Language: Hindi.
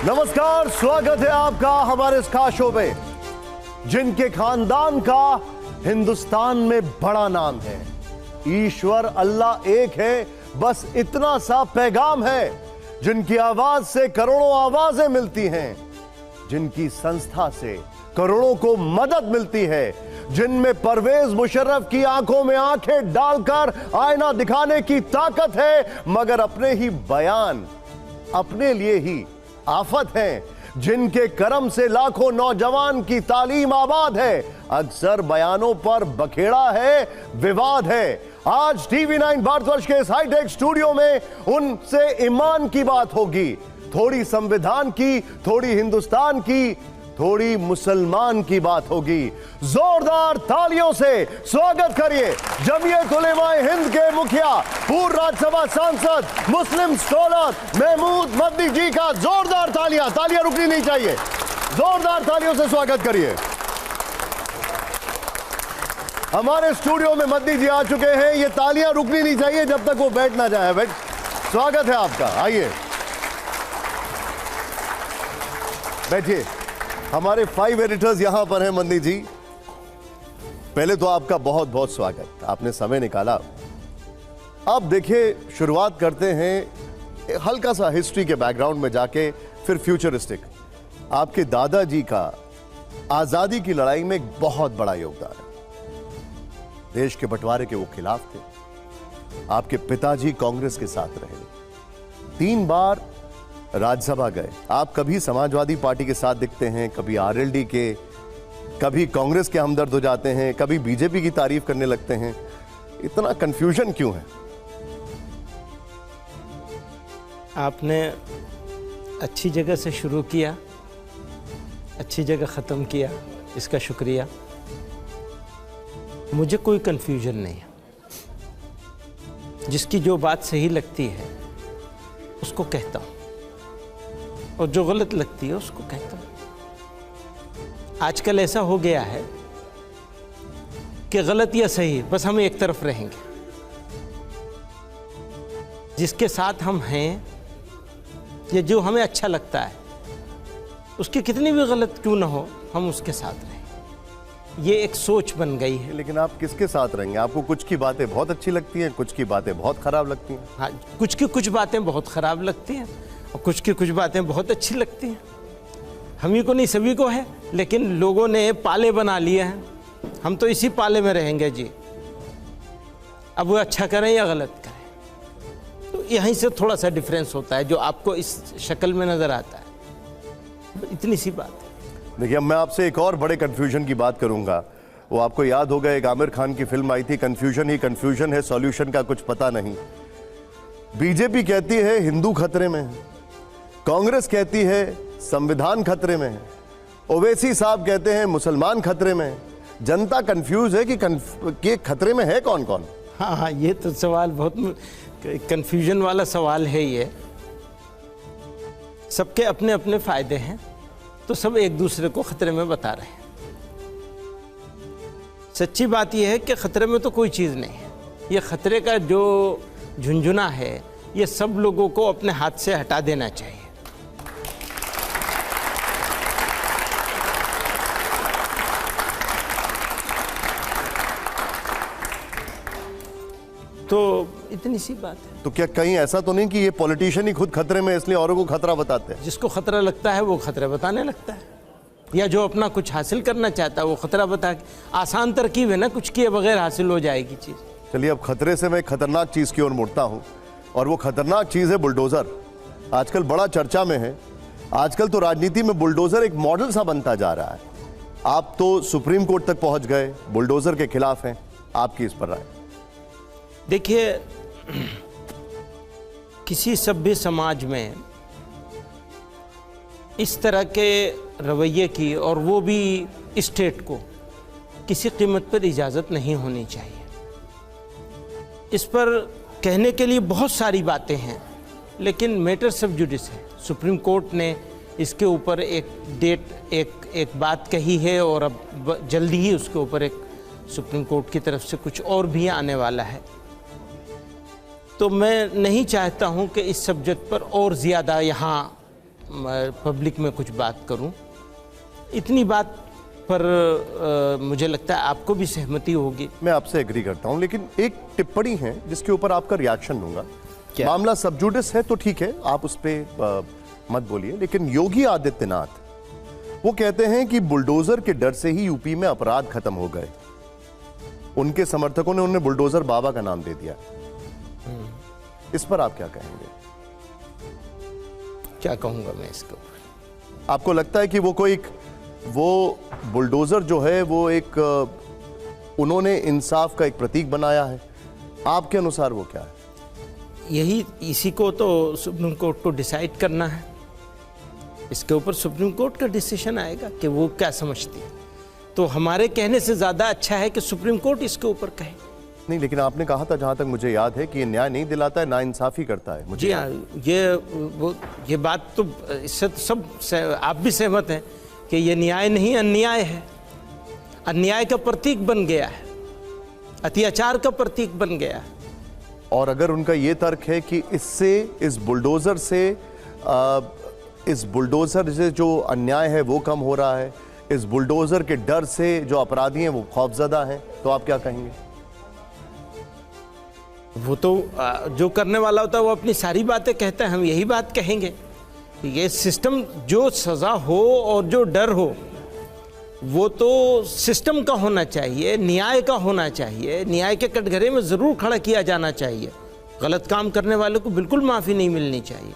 नमस्कार, स्वागत है आपका हमारे इस खास शो में। जिनके खानदान का हिंदुस्तान में बड़ा नाम है, ईश्वर अल्लाह एक है, बस इतना सा पैगाम है। जिनकी आवाज से करोड़ों आवाजें मिलती हैं, जिनकी संस्था से करोड़ों को मदद मिलती है, जिनमें परवेज मुशर्रफ की आंखों में आंखें डालकर आईना दिखाने की ताकत है, मगर अपने ही बयान अपने लिए ही आफत है, जिनके करम से लाखों नौजवान की तालीम आबाद है, अक्सर बयानों पर बखेड़ा है, विवाद है। आज टीवी 9 भारतवर्ष के इस हाईटेक स्टूडियो में उनसे ईमान की बात होगी, थोड़ी संविधान की, थोड़ी हिंदुस्तान की, थोड़ी मुसलमान की बात होगी। जोरदार तालियों से स्वागत करिए जमीयत उलेमाए हिंद के मुखिया, पूर्व राज्यसभा सांसद, मुस्लिम स्कॉलर महमूद मदनी जी का। जोरदार तालियां, तालियां रुकनी नहीं चाहिए, जोरदार तालियों से स्वागत करिए। हमारे स्टूडियो में मदनी जी आ चुके हैं, ये तालियां रुकनी नहीं चाहिए जब तक वो बैठ ना जाए। स्वागत है आपका, आइए बैठिए। हमारे 5 एडिटर्स यहां पर हैं। मदनी जी, पहले तो आपका बहुत बहुत स्वागत, आपने समय निकाला। अब देखिए, शुरुआत करते हैं हल्का सा हिस्ट्री के बैकग्राउंड में जाके, फिर फ्यूचरिस्टिक। आपके दादाजी का आजादी की लड़ाई में एक बहुत बड़ा योगदान है। देश के बंटवारे के वो खिलाफ थे। आपके पिताजी कांग्रेस के साथ रहे, 3 बार राज्यसभा गए। आप कभी समाजवादी पार्टी के साथ दिखते हैं, कभी आरएलडी के, कभी कांग्रेस के हमदर्द हो जाते हैं, कभी बीजेपी की तारीफ करने लगते हैं। इतना कंफ्यूजन क्यों है? आपने अच्छी जगह से शुरू किया, अच्छी जगह ख़त्म किया, इसका शुक्रिया। मुझे कोई कंफ्यूजन नहीं है। जिसकी जो बात सही लगती है उसको कहता हूँ, और जो गलत लगती है उसको कहता हूँ। आजकल ऐसा हो गया है कि गलत या सही बस हम एक तरफ रहेंगे। जिसके साथ हम हैं या जो हमें अच्छा लगता है, उसकी कितनी भी गलत क्यों ना हो, हम उसके साथ रहें। ये एक सोच बन गई है। लेकिन आप किसके साथ रहेंगे? आपको कुछ की बातें बहुत अच्छी लगती हैं, कुछ की बातें बहुत खराब लगती हैं। हाँ, कुछ की कुछ बातें बहुत खराब लगती हैं और कुछ की कुछ बातें बहुत अच्छी लगती हैं। हम ही को नहीं, सभी को है, लेकिन लोगों ने पाले बना लिए हैं। हम तो इसी पाले में रहेंगे जी। अब वो अच्छा करें या गलत करें, तो यहीं से थोड़ा सा डिफरेंस होता है जो आपको इस शक्ल में नज़र आता है। इतनी सी बात है। देखिए, अब मैं आपसे एक और बड़े कंफ्यूजन की बात करूंगा। वो आपको याद होगा, एक आमिर खान की फिल्म आई थी, कंफ्यूजन ही कंफ्यूजन है, सॉल्यूशन का कुछ पता नहीं। बीजेपी कहती है हिंदू खतरे में है, कांग्रेस कहती है संविधान खतरे में है, ओवैसी साहब कहते हैं मुसलमान खतरे में है। जनता कंफ्यूज है कि खतरे में है कौन कौन। हाँ, ये तो सवाल बहुत कंफ्यूजन वाला सवाल है। ये सबके अपने अपने फायदे हैं, तो सब एक दूसरे को खतरे में बता रहे हैं। सच्ची बात यह है कि खतरे में तो कोई चीज़ नहीं है। ये खतरे का जो झुंझुना है, ये सब लोगों को अपने हाथ से हटा देना चाहिए। तो इतनी सी बात है। तो क्या कहीं ऐसा तो नहीं कि ये पॉलिटिशियन ही खुद खतरे में इसलिए औरों को खतरा बताते हैं? जिसको खतरा लगता है वो खतरा बताने लगता है, या जो अपना कुछ हासिल करना चाहता है वो खतरा बता के। आसान तरकीब है ना, कुछ किए बगैर हासिल हो जाएगी चीज़। चलिए, अब खतरे से मैं एक खतरनाक चीज़ की ओर मुड़ता हूँ, और वो खतरनाक चीज़ है बुलडोज़र। आजकल बड़ा चर्चा में है। आजकल तो राजनीति में बुलडोज़र एक मॉडल सा बनता जा रहा है। आप तो सुप्रीम कोर्ट तक पहुँच गए, बुलडोज़र के खिलाफ हैं, आपकी इस पर राय? देखिए, किसी सभ्य समाज में इस तरह के रवैये की, और वो भी स्टेट को, किसी कीमत पर इजाज़त नहीं होनी चाहिए। इस पर कहने के लिए बहुत सारी बातें हैं, लेकिन मैटर सब जुडिस है। सुप्रीम कोर्ट ने इसके ऊपर एक बात कही है, और अब जल्दी ही उसके ऊपर एक सुप्रीम कोर्ट की तरफ से कुछ और भी आने वाला है। तो मैं नहीं चाहता हूं कि इस सब्जेक्ट पर और ज़्यादा यहाँ पब्लिक में कुछ बात करूं। इतनी बात पर मुझे लगता है आपको भी सहमति होगी। मैं आपसे एग्री करता हूं, लेकिन एक टिप्पणी है जिसके ऊपर आपका रिएक्शन लूंगा। क्या? मामला सब जुडिस है तो ठीक है, आप उस पर मत बोलिए, लेकिन योगी आदित्यनाथ वो कहते हैं कि बुलडोजर के डर से ही यूपी में अपराध खत्म हो गए। उनके समर्थकों ने उन्हें बुलडोजर बाबा का नाम दे दिया। इस पर आप क्या कहेंगे? क्या कहूंगा मैं इसके ऊपर? आपको लगता है कि वो बुलडोजर जो है वो एक उन्होंने इंसाफ का एक प्रतीक बनाया है? आपके अनुसार वो क्या है? इसी को तो सुप्रीम कोर्ट को डिसाइड करना है। इसके ऊपर सुप्रीम कोर्ट का डिसीजन आएगा कि वो क्या समझती है। तो हमारे कहने से ज़्यादा अच्छा है कि सुप्रीम कोर्ट इसके ऊपर कहे। नहीं, लेकिन आपने कहा था, जहां तक मुझे याद है, कि ये न्याय नहीं दिलाता है, नाइंसाफी करता है। मुझे जी हाँ, ये बात तो इससे तो आप भी सहमत हैं कि ये न्याय नहीं अन्याय है। अन्याय का प्रतीक बन गया है, अत्याचार का प्रतीक बन गया है। और अगर उनका ये तर्क है कि इस बुलडोजर से जो अन्याय है वो कम हो रहा है, इस बुलडोजर के डर से जो अपराधी हैं वो खौफजदा हैं, तो आप क्या कहेंगे? वो तो जो करने वाला होता है वो अपनी सारी बातें कहता है। हम यही बात कहेंगे, ये सिस्टम, जो सज़ा हो और जो डर हो, वो तो सिस्टम का होना चाहिए, न्याय का होना चाहिए। न्याय के कटघरे में ज़रूर खड़ा किया जाना चाहिए। गलत काम करने वाले को बिल्कुल माफ़ी नहीं मिलनी चाहिए।